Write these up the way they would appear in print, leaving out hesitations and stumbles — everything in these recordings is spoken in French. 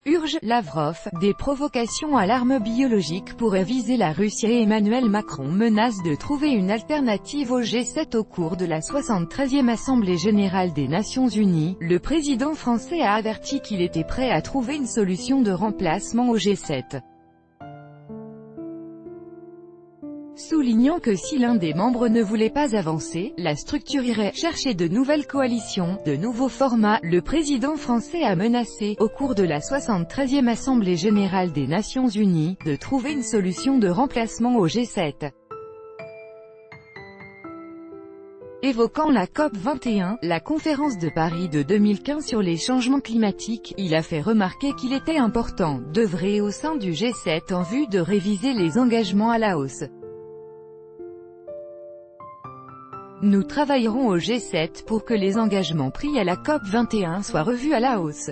urge Lavrov, des provocations à l'arme biologique pourraient viser la Russie et Emmanuel Macron menace de trouver une alternative au G7 au cours de la 73e Assemblée générale des Nations Unies. Le président français a averti qu'il était prêt à trouver une solution de remplacement au G7. Soulignant que si l'un des membres ne voulait pas avancer, la structure irait chercher de nouvelles coalitions, de nouveaux formats. Le président français a menacé, au cours de la 73e Assemblée générale des Nations Unies, de trouver une solution de remplacement au G7. Évoquant la COP21, la conférence de Paris de 2015 sur les changements climatiques, il a fait remarquer qu'il était important d'œuvrer au sein du G7 en vue de réviser les engagements à la hausse. Nous travaillerons au G7 pour que les engagements pris à la COP21 soient revus à la hausse.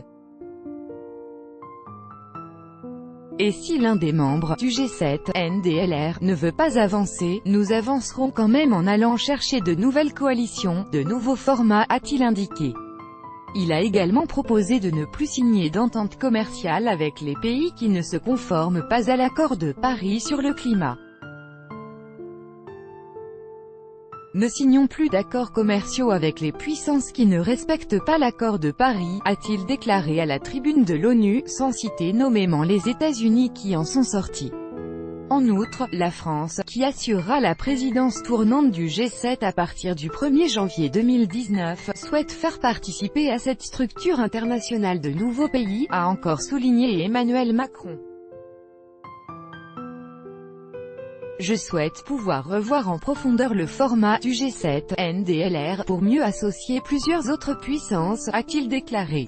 Et si l'un des membres du G7, NDLR, ne veut pas avancer, nous avancerons quand même en allant chercher de nouvelles coalitions, de nouveaux formats, a-t-il indiqué. Il a également proposé de ne plus signer d'entente commerciale avec les pays qui ne se conforment pas à l'accord de Paris sur le climat. Ne signons plus d'accords commerciaux avec les puissances qui ne respectent pas l'accord de Paris, a-t-il déclaré à la tribune de l'ONU, sans citer nommément les États-Unis qui en sont sortis. En outre, la France, qui assurera la présidence tournante du G7 à partir du 1er janvier 2019, souhaite faire participer à cette structure internationale de nouveaux pays, a encore souligné Emmanuel Macron. Je souhaite pouvoir revoir en profondeur le format du G7, NDLR, pour mieux associer plusieurs autres puissances, a-t-il déclaré.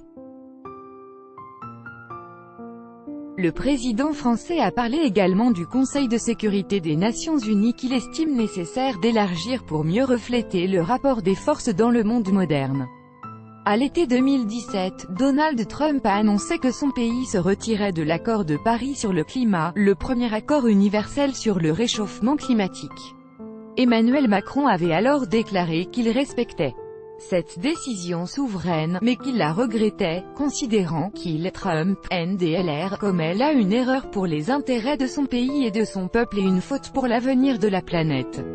Le président français a parlé également du Conseil de sécurité des Nations Unies qu'il estime nécessaire d'élargir pour mieux refléter le rapport des forces dans le monde moderne. À l'été 2017, Donald Trump a annoncé que son pays se retirait de l'accord de Paris sur le climat, le premier accord universel sur le réchauffement climatique. Emmanuel Macron avait alors déclaré qu'il respectait cette décision souveraine, mais qu'il la regrettait, considérant qu'il, Trump, NDLR, commet là une erreur pour les intérêts de son pays et de son peuple et une faute pour l'avenir de la planète.